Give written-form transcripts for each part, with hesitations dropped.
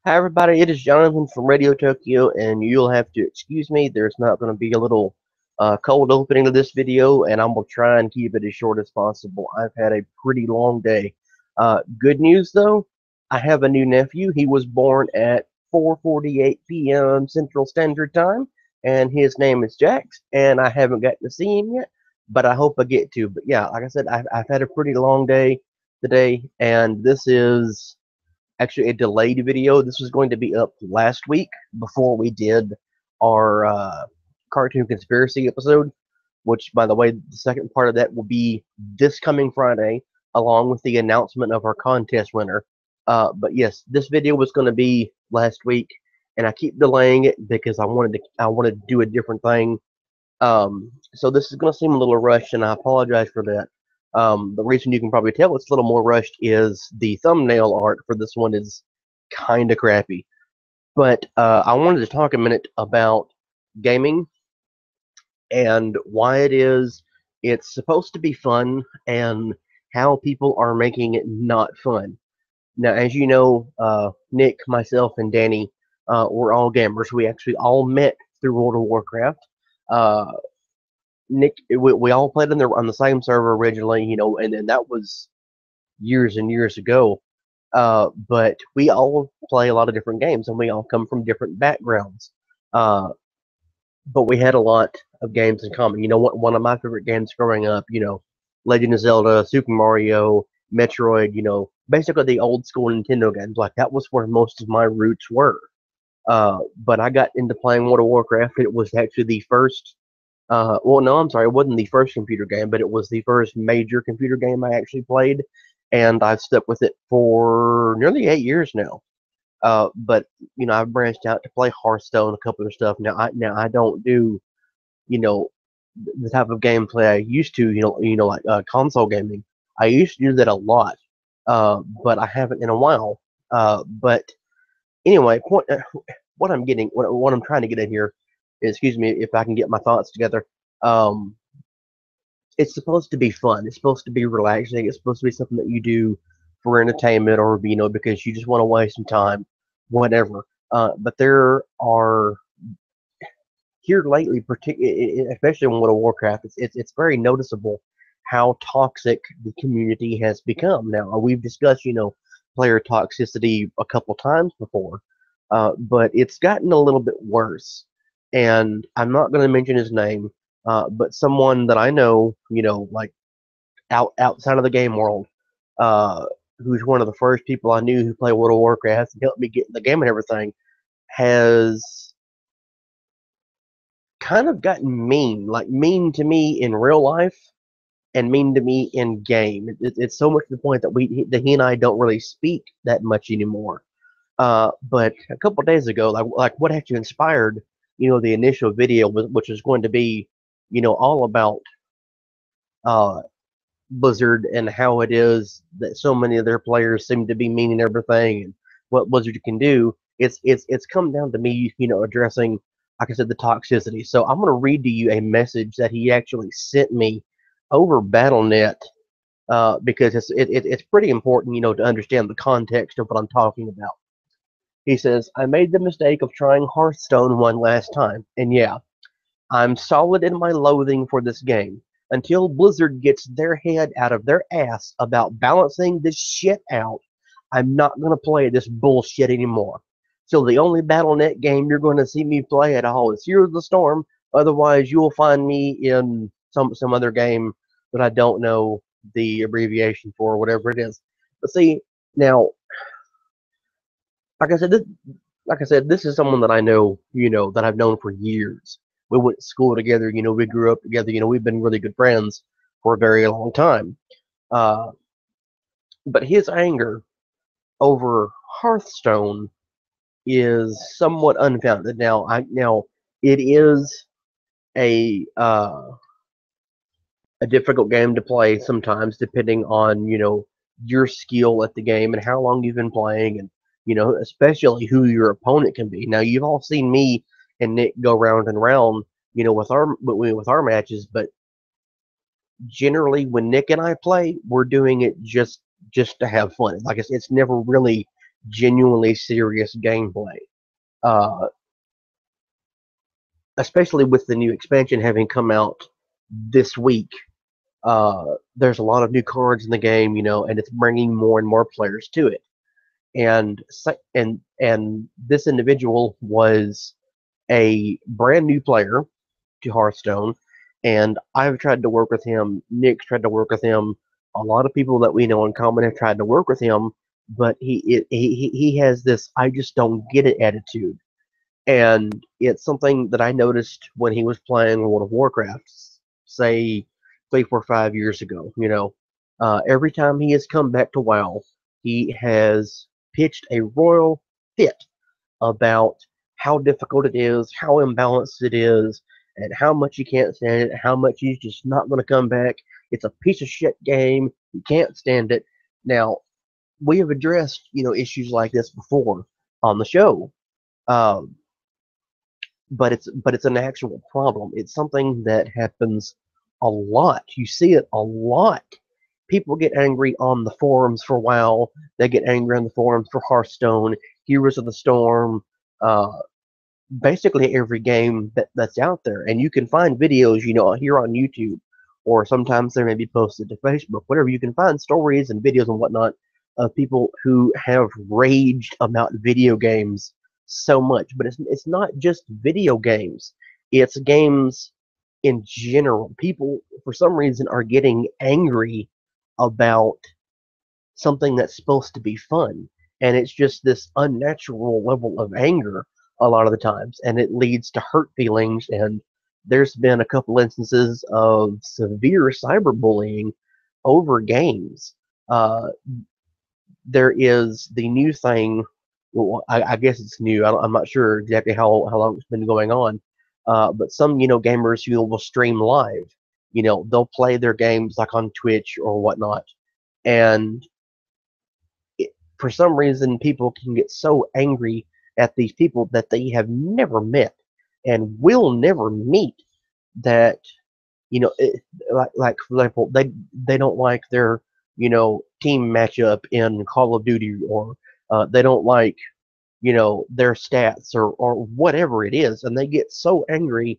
Hi everybody, it is Jonathan from Radio Tokyo, and you'll have to excuse me. There's not going to be a little cold opening to this video, and I'm going to try and keep it as short as possible. I've had a pretty long day. Good news though, I have a new nephew. He was born at 4:48 p.m. Central Standard Time, and his name is Jax, and I haven't gotten to see him yet, but I hope I get to. But yeah, like I said, I've had a pretty long day today, and this is actually a delayed video. This was going to be up last week before we did our cartoon conspiracy episode, which, by the way, the second part of that will be this coming Friday, along with the announcement of our contest winner. But yes, this video was going to be last week, and I keep delaying it because I wanted to do a different thing. So this is going to seem a little rushed, and I apologize for that. The reason you can probably tell it's a little more rushed is the thumbnail art for this one is kind of crappy. But I wanted to talk a minute about gaming and why it's supposed to be fun and how people are making it not fun. Now, as you know, Nick, myself, and Danny, we're all gamers. We actually all met through World of Warcraft. Uh, Nick, we all played on the same server originally, and then that was years and years ago. But we all play a lot of different games, and we all come from different backgrounds. Uh, but we had a lot of games in common. One of my favorite games growing up, Legend of Zelda, Super Mario, Metroid. Basically the old school Nintendo games. Like that was where most of my roots were. But I got into playing World of Warcraft. It was actually the first well, no, I'm sorry. It wasn't the first computer game, but it was the first major computer game I actually played, and I've stuck with it for nearly 8 years now. But I've branched out to play Hearthstone, a couple of stuff. Now I don't do you know the type of gameplay I used to. Like console gaming. I used to do that a lot, but I haven't in a while. But anyway, what I'm trying to get at here. Excuse me if I can get my thoughts together. Um, it's supposed to be fun. It's supposed to be relaxing. It's supposed to be something that you do for entertainment or because you just want to waste some time, whatever. But there are here lately, especially in World of Warcraft, it's very noticeable how toxic the community has become. Now we've discussed player toxicity a couple times before, but it's gotten a little bit worse. And I'm not going to mention his name, but someone that I know, like outside of the game world, uh, who's one of the first people I knew who played World of Warcraft and helped me get in the game and everything, has kind of gotten mean, like mean to me in real life and mean to me in game. It's so much to the point that he and I don't really speak that much anymore. But a couple days ago, like what actually inspired, the initial video, which is going to be, all about uh, Blizzard and how it is that so many of their players seem to be mean and everything, and what Blizzard can do. It's come down to me, addressing, like I said, the toxicity. So I'm going to read to you a message that he actually sent me over BattleNet, because it's pretty important, to understand the context of what I'm talking about. He says, I made the mistake of trying Hearthstone one last time, and yeah, I'm solid in my loathing for this game. Until Blizzard gets their head out of their ass about balancing this shit out, I'm not going to play this bullshit anymore. So the only Battle.net game you're going to see me play at all is Heroes of the Storm. Otherwise, you'll find me in some other game that I don't know the abbreviation for, whatever it is. But see, now, like I said, this is someone that I know, that I've known for years. We went to school together, we grew up together, we've been really good friends for a very long time. Uh, but his anger over Hearthstone is somewhat unfounded. Now it is a a difficult game to play sometimes, depending on your skill at the game and how long you've been playing, and especially who your opponent can be. Now, you've all seen me and Nick go round and round, with our matches, but generally when Nick and I play, we're doing it just to have fun. Like it's never really genuinely serious gameplay. Uh, Especially with the new expansion having come out this week. There's a lot of new cards in the game, and it's bringing more and more players to it. And this individual was a brand new player to Hearthstone, and I've tried to work with him. Nick's tried to work with him. A lot of people that we know in common have tried to work with him, but he has this "I just don't get it" attitude, and it's something that I noticed when he was playing World of Warcraft, say 3, 4, 5 years ago. Every time he has come back to WoW, he has pitched a royal fit about how difficult it is, how imbalanced it is, and how much he can't stand it, how much he's just not going to come back. It's a piece of shit game. He can't stand it. Now, we have addressed issues like this before on the show. Um, but it's an actual problem. It's something that happens a lot. You see it a lot. People get angry on the forums for WoW. They get angry on the forums for Hearthstone, Heroes of the Storm, uh, basically every game that's out there. And you can find videos, here on YouTube, or sometimes they may be posted to Facebook, whatever. You can find stories and videos and whatnot of people who have raged about video games so much. But it's not just video games, it's games in general. People, for some reason, are getting angry about something that's supposed to be fun. And it's just this unnatural level of anger a lot of the times. And it leads to hurt feelings. And there's been a couple instances of severe cyberbullying over games. Uh, there is the new thing. Well, I guess it's new. I'm not sure exactly how long it's been going on. But some, gamers who will stream live, they'll play their games like on Twitch or whatnot. And for some reason, people can get so angry at these people that they have never met and will never meet. That like for example, they don't like their team matchup in Call of Duty, or they don't like their stats, or whatever it is, and they get so angry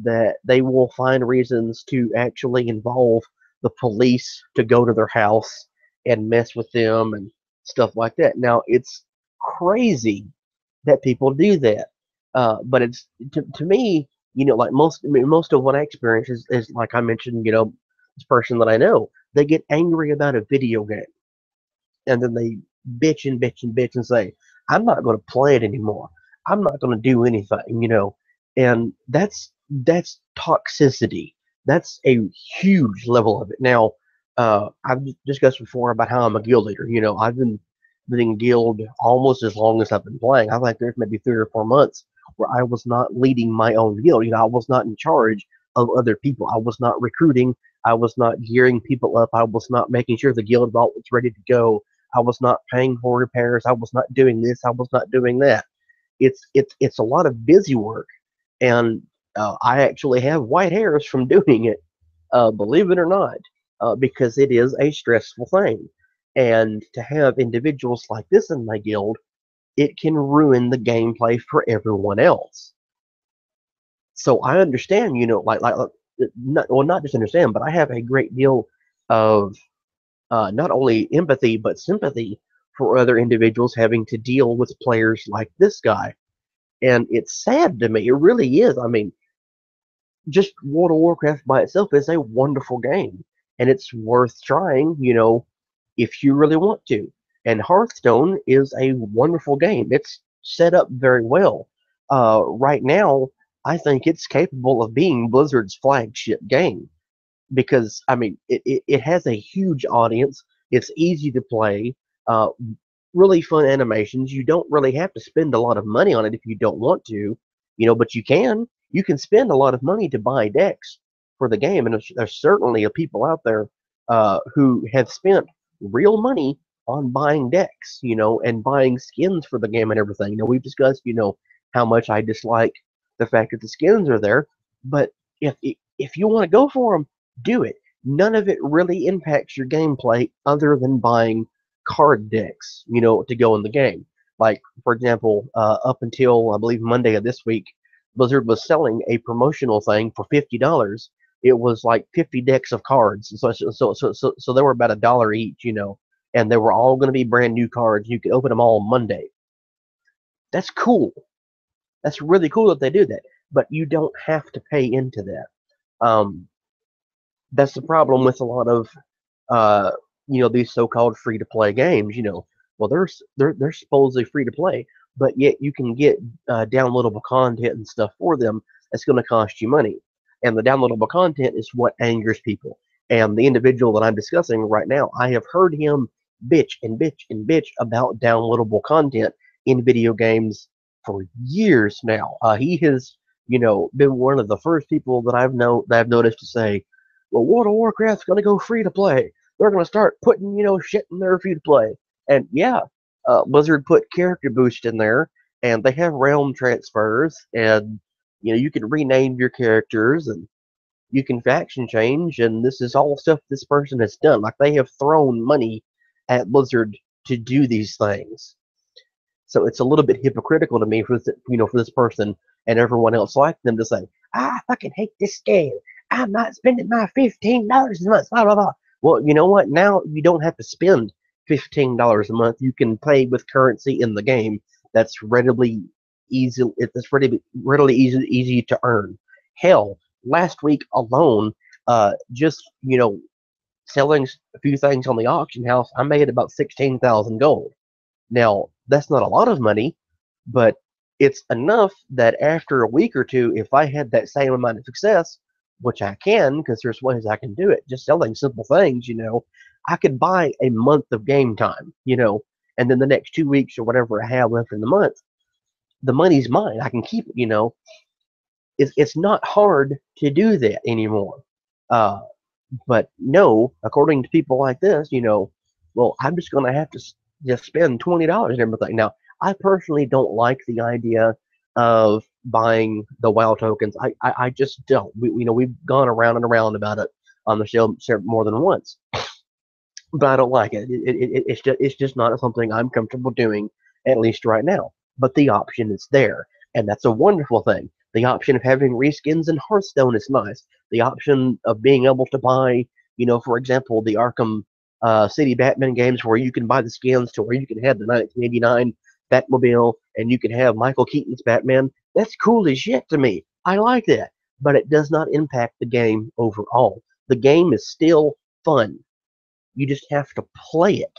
that they will find reasons to actually involve the police to go to their house and mess with them and stuff like that. Now, it's crazy that people do that, but it's to me, like most of what I experience is like I mentioned, this person that I know, they get angry about a video game, and then they bitch and bitch and bitch and say, "I'm not going to play it anymore. I'm not going to do anything." And that's toxicity. That's a huge level of it. Now, I've discussed before about how I'm a guild leader. I've been in guild almost as long as I've been playing. I think there's maybe 3 or 4 months where I was not leading my own guild. I was not in charge of other people. I was not recruiting. I was not gearing people up. I was not making sure the guild vault was ready to go. I was not paying for repairs. I was not doing this. I was not doing that. It's a lot of busy work, and I actually have white hairs from doing it, believe it or not, because it is a stressful thing. And to have individuals like this in my guild, it can ruin the gameplay for everyone else. So I understand, not just understand, but I have a great deal of not only empathy but sympathy for other individuals having to deal with players like this guy. And it's sad to me. It really is. I mean, just World of Warcraft by itself is a wonderful game, and it's worth trying, if you really want to. And Hearthstone is a wonderful game. It's set up very well. Right now, I think it's capable of being Blizzard's flagship game because I mean it has a huge audience. It's easy to play. Uh, Really fun animations. You don't really have to spend a lot of money on it if you don't want to, but you can. You can spend a lot of money to buy decks. for the game, and there's certainly people out there who have spent real money on buying decks, and buying skins for the game and everything. We've discussed, how much I dislike the fact that the skins are there, but if you want to go for them, do it. None of it really impacts your gameplay other than buying card decks, to go in the game. Like, for example, up until I believe Monday of this week, Blizzard was selling a promotional thing for $50. It was like 50 decks of cards, so they were about $1 each, and they were all going to be brand new cards. You could open them all on Monday. That's cool. That's really cool that they do that, but you don't have to pay into that. Um, that's the problem with a lot of uh, these so-called free-to-play games. Well, they're supposedly free to play, but yet you can get downloadable content and stuff for them that's going to cost you money, and the downloadable content is what angers people. And the individual that I'm discussing right now, I have heard him bitch and bitch and bitch about downloadable content in video games for years now. He has, been one of the first people that I've noticed to say, well, World of Warcraft's going to go free to play. They're going to start putting, shit in there free to play. And yeah, Blizzard put character boost in there, and they have realm transfers, and you can rename your characters, and you can faction change, and this is all stuff this person has done. Like, they have thrown money at Blizzard to do these things. So it's a little bit hypocritical to me for this person and everyone else like them to say, I fucking hate this game. I'm not spending my $15 a month. Blah blah blah. Well, you know what? Now you don't have to spend $15 a month. You can pay with currency in the game that's readily easy. It's readily easy to earn. Hell, last week alone, just selling a few things on the auction house, I made about 16,000 gold. Now, that's not a lot of money, but it's enough that after a week or two, if I had that same amount of success, which I can, because there's ways I can do it, just selling simple things, I could buy a month of game time, and then the next 2 weeks or whatever I have left in the month, the money's mine. I can keep it, It's not hard to do that anymore. Uh, but no, according to people like this, well, I'm just going to have to just spend $20 and everything. Now, I personally don't like the idea of buying the WoW tokens. I just don't. We've gone around and around about it on the show more than once, but I don't like it. It's just not something I'm comfortable doing, at least right now. But the option is there, and that's a wonderful thing. The option of having reskins in Hearthstone is nice. The option of being able to buy, for example, the Arkham City Batman games where you can buy the skins to where you can have the 1989 Batmobile and you can have Michael Keaton's Batman. That's cool as shit to me. I like that. But it does not impact the game overall. The game is still fun. You just have to play it.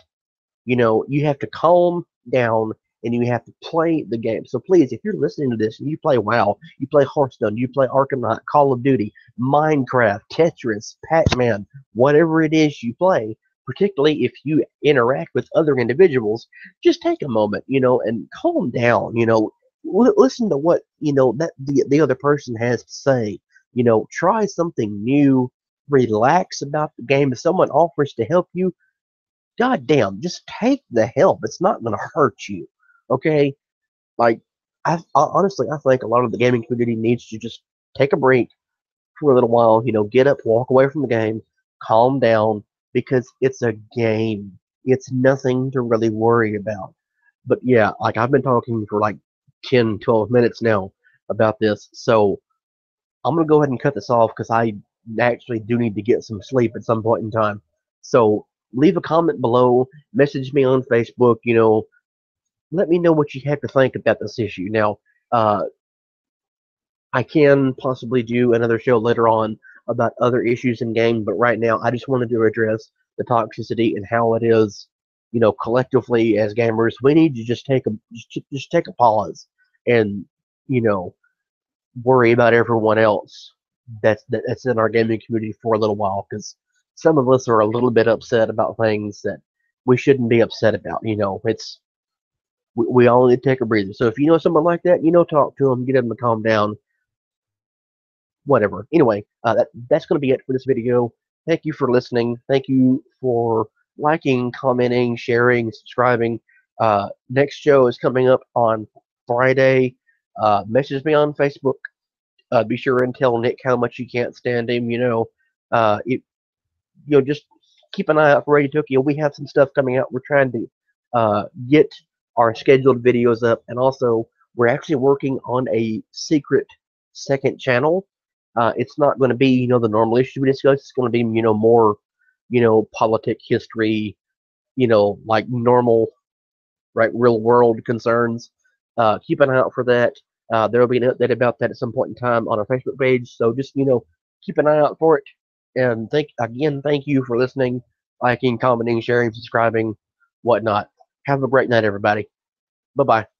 You have to calm down and you have to play the game. So please, if you're listening to this and you play WoW, you play Hearthstone, you play Arkham Knight, Call of Duty, Minecraft, Tetris, Pac-Man, whatever it is you play, particularly if you interact with other individuals, just take a moment, and calm down. Listen to what that the other person has to say. Try something new. Relax about the game. If someone offers to help you, goddamn, just take the help. It's not going to hurt you. Okay? Like, honestly, I think a lot of the gaming community needs to just take a break for a little while, get up, walk away from the game, calm down, because it's a game. It's nothing to really worry about. But yeah, like, I've been talking for like 10, 12 minutes now about this, so I'm going to go ahead and cut this off because I actually do need to get some sleep at some point in time. So leave a comment below, message me on Facebook, let me know what you have to think about this issue. Now, I can possibly do another show later on about other issues in game, but right now I just wanted to address the toxicity and how it is, collectively as gamers, we need to just take a pause and, you know, worry about everyone else that's in our gaming community for a little while, because some of us are a little bit upset about things that we shouldn't be upset about. We all need to take a breather. So if you know someone like that, talk to them, get them to calm down. whatever. Anyway, that's going to be it for this video. Thank you for listening. Thank you for liking, commenting, sharing, subscribing. Next show is coming up on Friday. Message me on Facebook. Be sure and tell Nick how much you can't stand him. Just keep an eye out for Radio Tokyo. We have some stuff coming out. We're trying to get our scheduled videos up, and also we're actually working on a secret second channel. It's not going to be the normal issue we discuss. It's going to be more politic history, like normal, right, real world concerns. Keep an eye out for that. There will be an update about that at some point in time on our Facebook page. So just keep an eye out for it. And thank you for listening, liking, commenting, sharing, subscribing, whatnot. Have a great night, everybody. Bye bye.